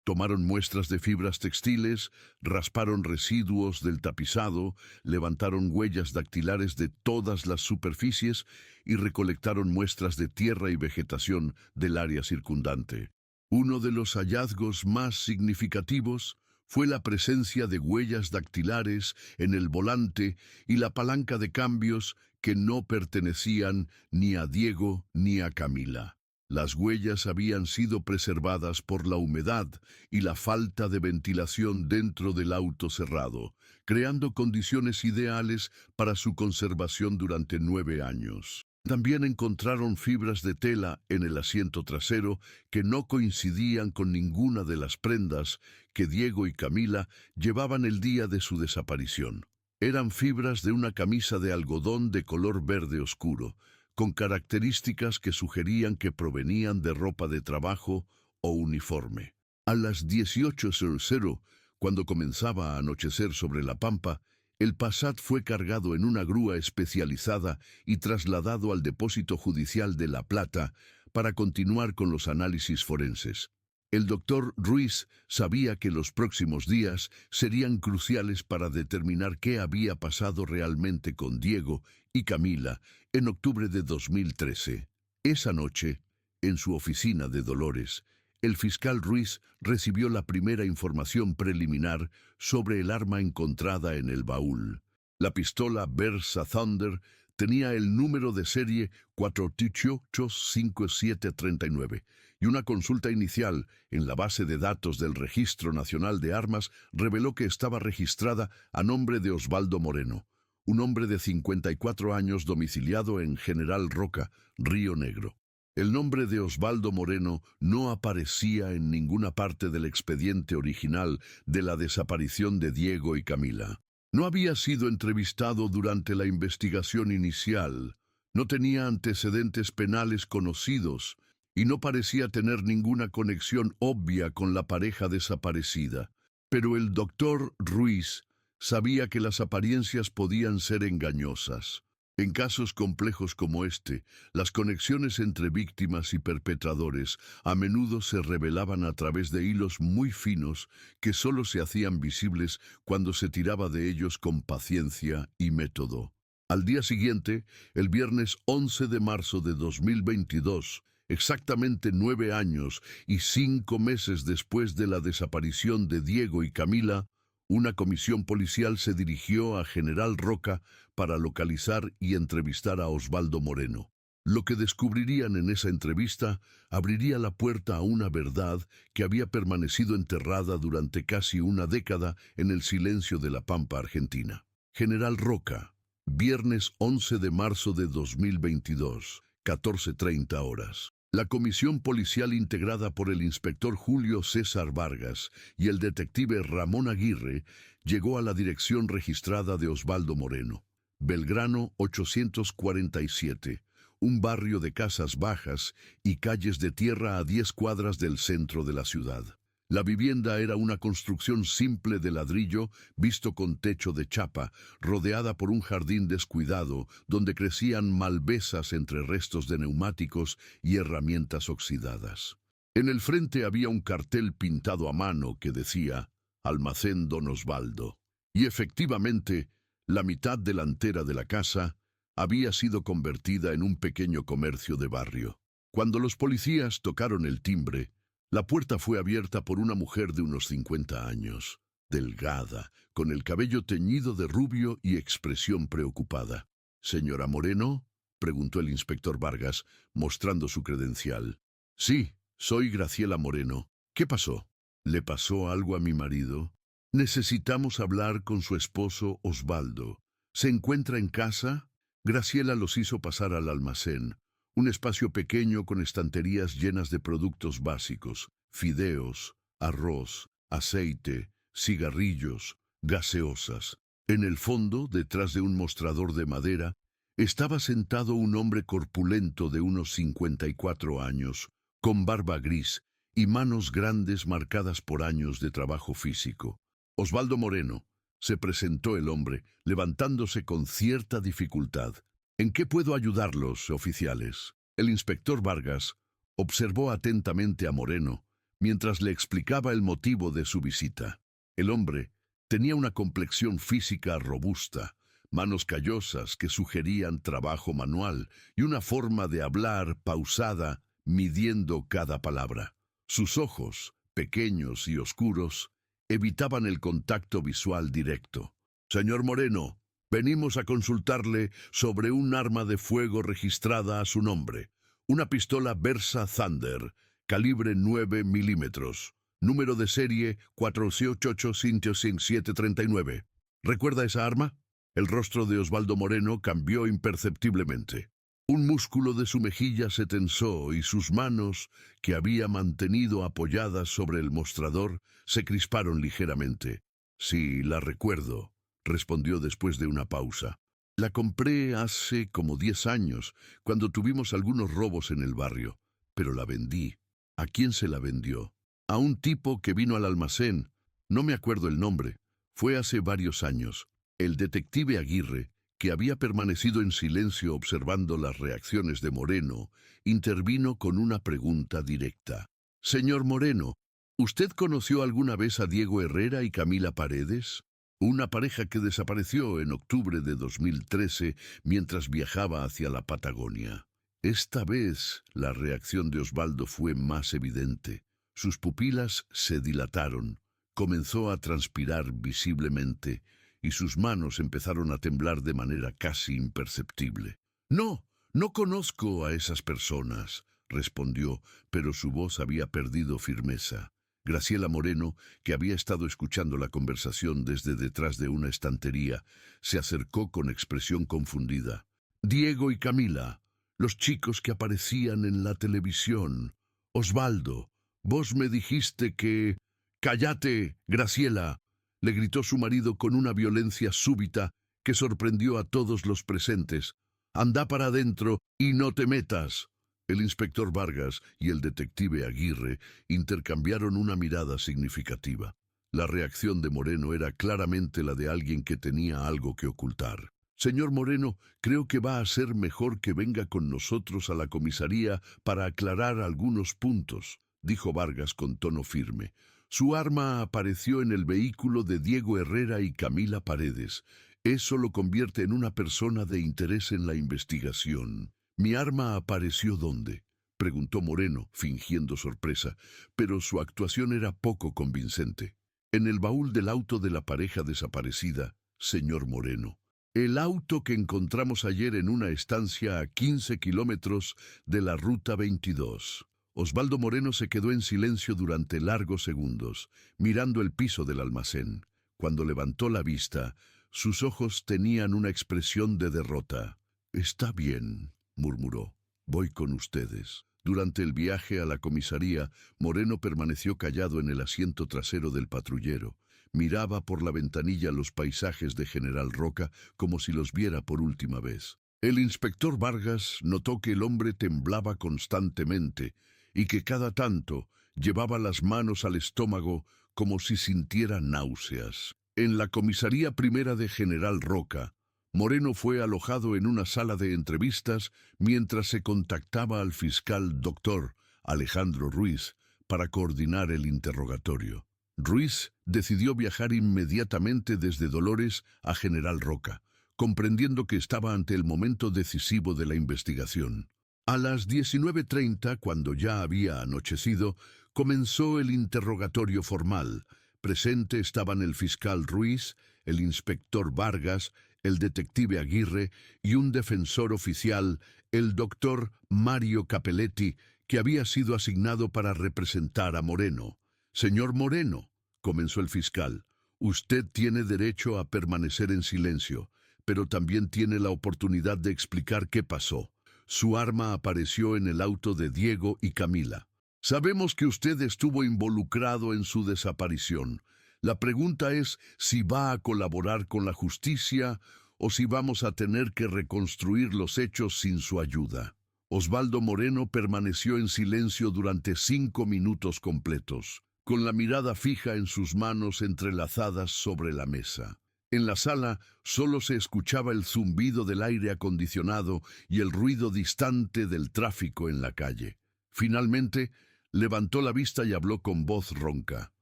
Tomaron muestras de fibras textiles, rasparon residuos del tapizado, levantaron huellas dactilares de todas las superficies y recolectaron muestras de tierra y vegetación del área circundante. Uno de los hallazgos más significativos fue la presencia de huellas dactilares en el volante y la palanca de cambios que no pertenecían ni a Diego ni a Camila. Las huellas habían sido preservadas por la humedad y la falta de ventilación dentro del auto cerrado, creando condiciones ideales para su conservación durante 9 años. También encontraron fibras de tela en el asiento trasero que no coincidían con ninguna de las prendas que Diego y Camila llevaban el día de su desaparición. Eran fibras de una camisa de algodón de color verde oscuro, con características que sugerían que provenían de ropa de trabajo o uniforme. A las 18:00, cuando comenzaba a anochecer sobre la pampa, el Passat fue cargado en una grúa especializada y trasladado al depósito judicial de La Plata para continuar con los análisis forenses. El doctor Ruiz sabía que los próximos días serían cruciales para determinar qué había pasado realmente con Diego y Camila en octubre de 2013. Esa noche, en su oficina de Dolores, el fiscal Ruiz recibió la primera información preliminar sobre el arma encontrada en el baúl. La pistola Versa Thunder tenía el número de serie 4885739 y una consulta inicial en la base de datos del Registro Nacional de Armas reveló que estaba registrada a nombre de Osvaldo Moreno, un hombre de 54 años domiciliado en General Roca, Río Negro. El nombre de Osvaldo Moreno no aparecía en ninguna parte del expediente original de la desaparición de Diego y Camila. No había sido entrevistado durante la investigación inicial, no tenía antecedentes penales conocidos y no parecía tener ninguna conexión obvia con la pareja desaparecida. Pero el doctor Ruiz sabía que las apariencias podían ser engañosas. En casos complejos como este, las conexiones entre víctimas y perpetradores a menudo se revelaban a través de hilos muy finos que solo se hacían visibles cuando se tiraba de ellos con paciencia y método. Al día siguiente, el viernes 11 de marzo de 2022, exactamente 9 años y 5 meses después de la desaparición de Diego y Camila, una comisión policial se dirigió a General Roca para localizar y entrevistar a Osvaldo Moreno. Lo que descubrirían en esa entrevista abriría la puerta a una verdad que había permanecido enterrada durante casi una década en el silencio de la Pampa argentina. General Roca, viernes 11 de marzo de 2022, 14:30 horas. La comisión policial integrada por el inspector Julio César Vargas y el detective Ramón Aguirre llegó a la dirección registrada de Osvaldo Moreno. Belgrano 847, un barrio de casas bajas y calles de tierra a 10 cuadras del centro de la ciudad. La vivienda era una construcción simple de ladrillo, visto con techo de chapa, rodeada por un jardín descuidado, donde crecían malvezas entre restos de neumáticos y herramientas oxidadas. En el frente había un cartel pintado a mano que decía «Almacén Don Osvaldo». Y efectivamente, la mitad delantera de la casa había sido convertida en un pequeño comercio de barrio. Cuando los policías tocaron el timbre, la puerta fue abierta por una mujer de unos 50 años, delgada, con el cabello teñido de rubio y expresión preocupada. «¿Señora Moreno?», preguntó el inspector Vargas, mostrando su credencial. «Sí, soy Graciela Moreno. ¿Qué pasó?» «¿Le pasó algo a mi marido? Necesitamos hablar con su esposo Osvaldo. ¿Se encuentra en casa?» Graciela los hizo pasar al almacén, un espacio pequeño con estanterías llenas de productos básicos, fideos, arroz, aceite, cigarrillos, gaseosas. En el fondo, detrás de un mostrador de madera, estaba sentado un hombre corpulento de unos 54 años, con barba gris y manos grandes marcadas por años de trabajo físico. «Osvaldo Moreno», se presentó el hombre, levantándose con cierta dificultad. «¿En qué puedo ayudarlos, oficiales?». El inspector Vargas observó atentamente a Moreno mientras le explicaba el motivo de su visita. El hombre tenía una complexión física robusta, manos callosas que sugerían trabajo manual y una forma de hablar pausada, midiendo cada palabra. Sus ojos, pequeños y oscuros, evitaban el contacto visual directo. «Señor Moreno, venimos a consultarle sobre un arma de fuego registrada a su nombre. Una pistola Versa Thunder, calibre 9 milímetros. Número de serie 488-55739. ¿Recuerda esa arma?». El rostro de Osvaldo Moreno cambió imperceptiblemente. Un músculo de su mejilla se tensó y sus manos, que había mantenido apoyadas sobre el mostrador, se crisparon ligeramente. «Sí, la recuerdo», respondió después de una pausa. «La compré hace como 10 años, cuando tuvimos algunos robos en el barrio, pero la vendí». «¿A quién se la vendió?» «A un tipo que vino al almacén. No me acuerdo el nombre. Fue hace varios años». El detective Aguirre, que había permanecido en silencio observando las reacciones de Moreno, intervino con una pregunta directa. «Señor Moreno, ¿usted conoció alguna vez a Diego Herrera y Camila Paredes? Una pareja que desapareció en octubre de 2013 mientras viajaba hacia la Patagonia». Esta vez la reacción de Osvaldo fue más evidente. Sus pupilas se dilataron, comenzó a transpirar visiblemente, y sus manos empezaron a temblar de manera casi imperceptible. «No, no conozco a esas personas», respondió, pero su voz había perdido firmeza. Graciela Moreno, que había estado escuchando la conversación desde detrás de una estantería, se acercó con expresión confundida. «Diego y Camila, los chicos que aparecían en la televisión. Osvaldo, vos me dijiste que...». «¡Cállate, Graciela!», le gritó su marido con una violencia súbita que sorprendió a todos los presentes. «Anda para adentro y no te metas». El inspector Vargas y el detective Aguirre intercambiaron una mirada significativa. La reacción de Moreno era claramente la de alguien que tenía algo que ocultar. «Señor Moreno, creo que va a ser mejor que venga con nosotros a la comisaría para aclarar algunos puntos», dijo Vargas con tono firme. «Su arma apareció en el vehículo de Diego Herrera y Camila Paredes. Eso lo convierte en una persona de interés en la investigación». «¿Mi arma apareció dónde?», preguntó Moreno, fingiendo sorpresa, pero su actuación era poco convincente. «En el baúl del auto de la pareja desaparecida, señor Moreno». El auto que encontramos ayer en una estancia a 15 kilómetros de la Ruta 22. Osvaldo Moreno se quedó en silencio durante largos segundos, mirando el piso del almacén. Cuando levantó la vista, sus ojos tenían una expresión de derrota. «Está bien», murmuró. «Voy con ustedes». Durante el viaje a la comisaría, Moreno permaneció callado en el asiento trasero del patrullero. Miraba por la ventanilla los paisajes de General Roca como si los viera por última vez. El inspector Vargas notó que el hombre temblaba constantemente y que cada tanto llevaba las manos al estómago como si sintiera náuseas. En la comisaría primera de General Roca, Moreno fue alojado en una sala de entrevistas mientras se contactaba al fiscal doctor Alejandro Ruiz para coordinar el interrogatorio. Ruiz decidió viajar inmediatamente desde Dolores a General Roca, comprendiendo que estaba ante el momento decisivo de la investigación. A las 19:30, cuando ya había anochecido, comenzó el interrogatorio formal. Presente estaban el fiscal Ruiz, el inspector Vargas, el detective Aguirre y un defensor oficial, el doctor Mario Capelletti, que había sido asignado para representar a Moreno. «Señor Moreno», comenzó el fiscal, «usted tiene derecho a permanecer en silencio, pero también tiene la oportunidad de explicar qué pasó. Su arma apareció en el auto de Diego y Camila. Sabemos que usted estuvo involucrado en su desaparición. La pregunta es si va a colaborar con la justicia o si vamos a tener que reconstruir los hechos sin su ayuda». Osvaldo Moreno permaneció en silencio durante 5 minutos completos, con la mirada fija en sus manos entrelazadas sobre la mesa. En la sala solo se escuchaba el zumbido del aire acondicionado y el ruido distante del tráfico en la calle. Finalmente, levantó la vista y habló con voz ronca.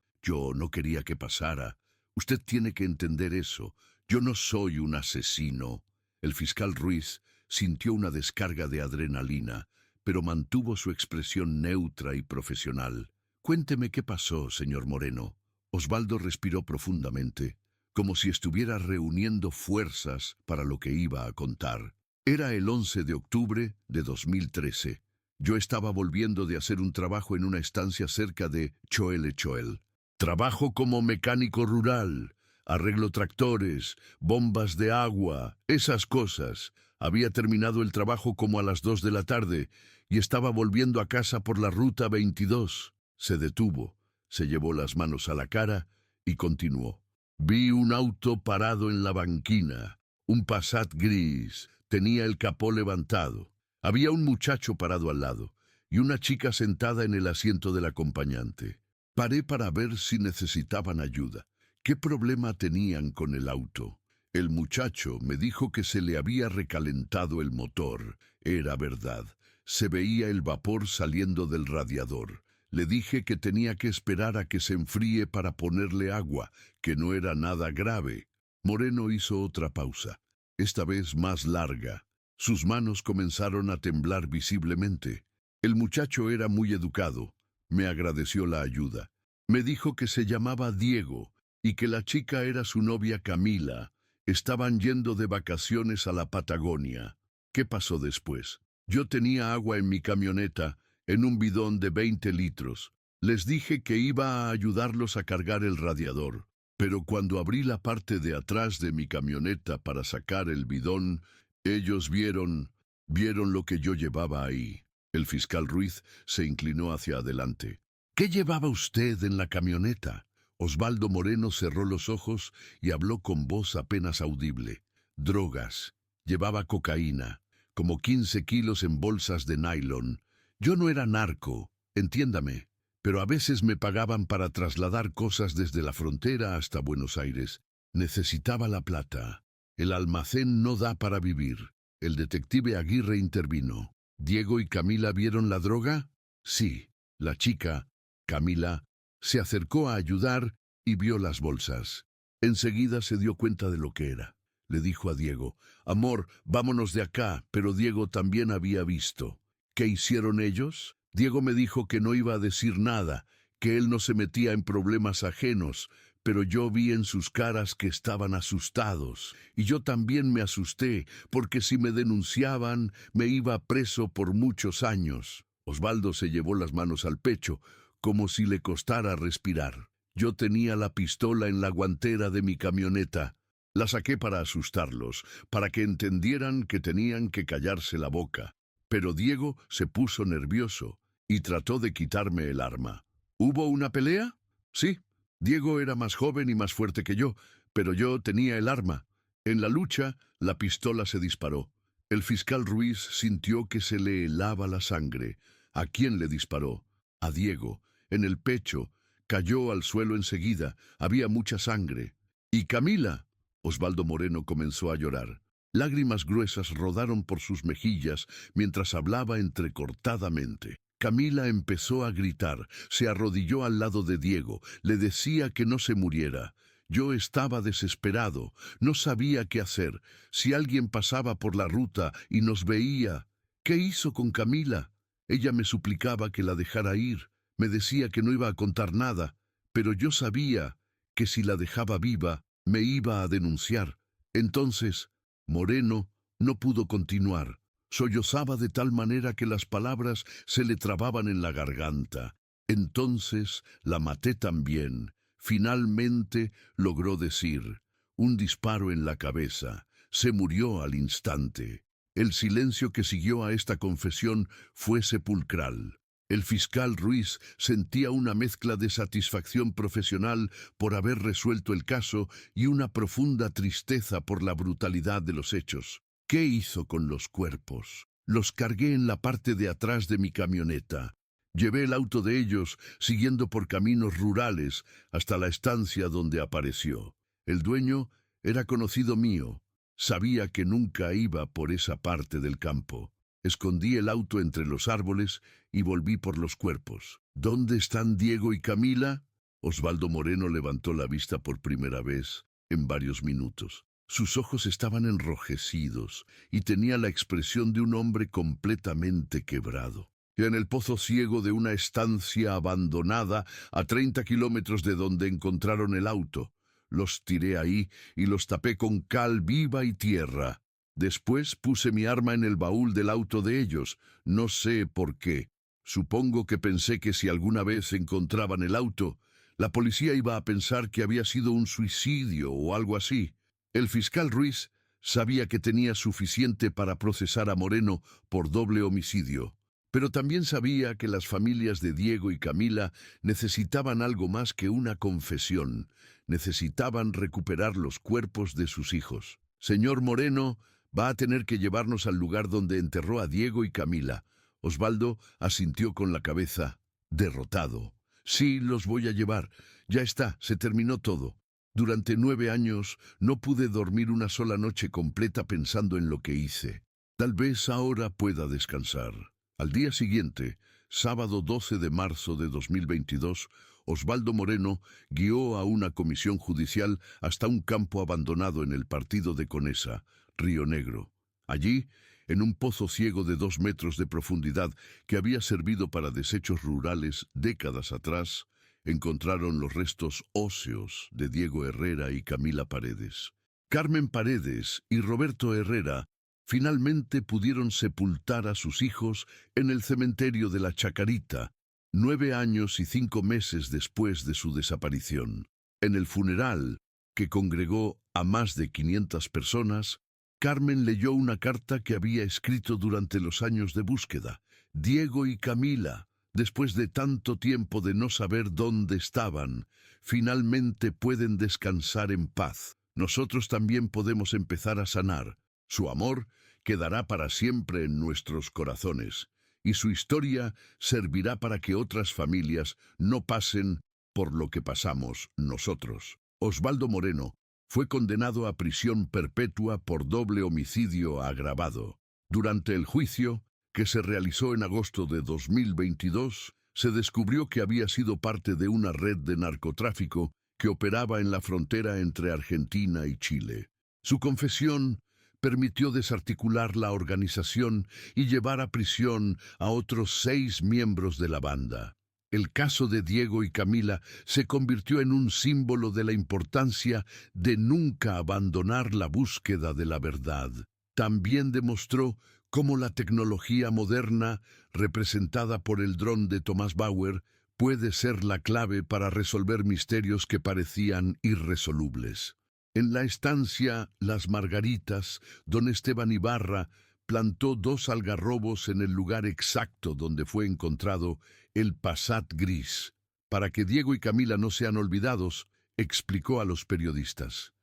«Yo no quería que pasara. Usted tiene que entender eso. Yo no soy un asesino». El fiscal Ruiz sintió una descarga de adrenalina, pero mantuvo su expresión neutra y profesional. «Cuénteme qué pasó, señor Moreno». Osvaldo respiró profundamente, como si estuviera reuniendo fuerzas para lo que iba a contar. Era el 11 de octubre de 2013. Yo estaba volviendo de hacer un trabajo en una estancia cerca de Choel. Trabajo como mecánico rural, arreglo tractores, bombas de agua, esas cosas. Había terminado el trabajo como a las 2 de la tarde y estaba volviendo a casa por la Ruta 22. Se detuvo, se llevó las manos a la cara y continuó. «Vi un auto parado en la banquina, un Passat gris, tenía el capó levantado. Había un muchacho parado al lado y una chica sentada en el asiento del acompañante. Paré para ver si necesitaban ayuda. ¿Qué problema tenían con el auto? El muchacho me dijo que se le había recalentado el motor. Era verdad. Se veía el vapor saliendo del radiador. Le dije que tenía que esperar a que se enfríe para ponerle agua, que no era nada grave». Moreno hizo otra pausa, esta vez más larga. Sus manos comenzaron a temblar visiblemente. El muchacho era muy educado. Me agradeció la ayuda. Me dijo que se llamaba Diego y que la chica era su novia Camila. Estaban yendo de vacaciones a la Patagonia. ¿Qué pasó después? Yo tenía agua en mi camioneta, en un bidón de 20 litros. Les dije que iba a ayudarlos a cargar el radiador, pero cuando abrí la parte de atrás de mi camioneta para sacar el bidón, ellos vieron lo que yo llevaba ahí. El fiscal Ruiz se inclinó hacia adelante. «¿Qué llevaba usted en la camioneta?» Osvaldo Moreno cerró los ojos y habló con voz apenas audible. «Drogas. Llevaba cocaína, como 15 kilos en bolsas de nylon. Yo no era narco, entiéndame, pero a veces me pagaban para trasladar cosas desde la frontera hasta Buenos Aires. Necesitaba la plata. El almacén no da para vivir». El detective Aguirre intervino. «¿Diego y Camila vieron la droga?» «Sí». La chica, Camila, se acercó a ayudar y vio las bolsas. Enseguida se dio cuenta de lo que era. Le dijo a Diego: «Amor, vámonos de acá», pero Diego también había visto. «¿Qué hicieron ellos?» Diego me dijo que no iba a decir nada, que él no se metía en problemas ajenos, pero yo vi en sus caras que estaban asustados, y yo también me asusté, porque si me denunciaban, me iba preso por muchos años. Osvaldo se llevó las manos al pecho, como si le costara respirar. Yo tenía la pistola en la guantera de mi camioneta. La saqué para asustarlos, para que entendieran que tenían que callarse la boca. Pero Diego se puso nervioso y trató de quitarme el arma. ¿Hubo una pelea? Sí. Diego era más joven y más fuerte que yo, pero yo tenía el arma. En la lucha, la pistola se disparó. El fiscal Ruiz sintió que se le helaba la sangre. ¿A quién le disparó? A Diego. En el pecho. Cayó al suelo enseguida. Había mucha sangre. ¿Y Camila? Osvaldo Moreno comenzó a llorar. Lágrimas gruesas rodaron por sus mejillas mientras hablaba entrecortadamente. Camila empezó a gritar, se arrodilló al lado de Diego, le decía que no se muriera. Yo estaba desesperado, no sabía qué hacer. Si alguien pasaba por la ruta y nos veía, ¿qué hizo con Camila? Ella me suplicaba que la dejara ir, me decía que no iba a contar nada, pero yo sabía que si la dejaba viva, me iba a denunciar. Entonces, Moreno no pudo continuar. Sollozaba de tal manera que las palabras se le trababan en la garganta. Entonces la maté también. Finalmente logró decir, un disparo en la cabeza. Se murió al instante. El silencio que siguió a esta confesión fue sepulcral. El fiscal Ruiz sentía una mezcla de satisfacción profesional por haber resuelto el caso y una profunda tristeza por la brutalidad de los hechos. ¿Qué hizo con los cuerpos? Los cargué en la parte de atrás de mi camioneta. Llevé el auto de ellos, siguiendo por caminos rurales, hasta la estancia donde apareció. El dueño era conocido mío. Sabía que nunca iba por esa parte del campo. Escondí el auto entre los árboles y volví por los cuerpos. ¿Dónde están Diego y Camila? Osvaldo Moreno levantó la vista por primera vez en varios minutos. Sus ojos estaban enrojecidos y tenía la expresión de un hombre completamente quebrado. En el pozo ciego de una estancia abandonada a 30 kilómetros de donde encontraron el auto. Los tiré ahí y los tapé con cal viva y tierra. Después puse mi arma en el baúl del auto de ellos. No sé por qué. Supongo que pensé que si alguna vez encontraban el auto, la policía iba a pensar que había sido un suicidio o algo así. El fiscal Ruiz sabía que tenía suficiente para procesar a Moreno por doble homicidio, pero también sabía que las familias de Diego y Camila necesitaban algo más que una confesión. Necesitaban recuperar los cuerpos de sus hijos. Señor Moreno, va a tener que llevarnos al lugar donde enterró a Diego y Camila. Osvaldo asintió con la cabeza, derrotado. Sí, los voy a llevar. Ya está, se terminó todo. Durante 9 años no pude dormir una sola noche completa pensando en lo que hice. Tal vez ahora pueda descansar. Al día siguiente, sábado 12 de marzo de 2022, Osvaldo Moreno guió a una comisión judicial hasta un campo abandonado en el partido de Conesa, Río Negro. Allí, en un pozo ciego de 2 metros de profundidad que había servido para desechos rurales décadas atrás, encontraron los restos óseos de Diego Herrera y Camila Paredes. Carmen Paredes y Roberto Herrera finalmente pudieron sepultar a sus hijos en el cementerio de la Chacarita, 9 años y 5 meses después de su desaparición. En el funeral, que congregó a más de 500 personas, Carmen leyó una carta que había escrito durante los años de búsqueda. Diego y Camila, después de tanto tiempo de no saber dónde estaban, finalmente pueden descansar en paz. Nosotros también podemos empezar a sanar. Su amor quedará para siempre en nuestros corazones, y su historia servirá para que otras familias no pasen por lo que pasamos nosotros. Osvaldo Moreno fue condenado a prisión perpetua por doble homicidio agravado. Durante el juicio, que se realizó en agosto de 2022, se descubrió que había sido parte de una red de narcotráfico que operaba en la frontera entre Argentina y Chile. Su confesión permitió desarticular la organización y llevar a prisión a otros 6 miembros de la banda. El caso de Diego y Camila se convirtió en un símbolo de la importancia de nunca abandonar la búsqueda de la verdad. También demostró cómo la tecnología moderna, representada por el dron de Thomas Bauer, puede ser la clave para resolver misterios que parecían irresolubles. En la estancia Las Margaritas, don Esteban Ibarra plantó 2 algarrobos en el lugar exacto donde fue encontrado el Passat gris. Para que Diego y Camila no sean olvidados, explicó a los periodistas.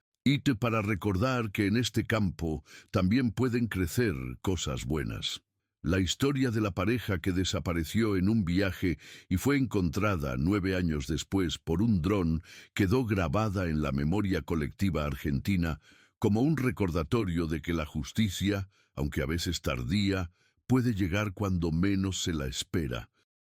Para recordar que en este campo también pueden crecer cosas buenas. La historia de la pareja que desapareció en un viaje y fue encontrada 9 años después por un dron quedó grabada en la memoria colectiva argentina como un recordatorio de que la justicia, aunque a veces tardía, puede llegar cuando menos se la espera.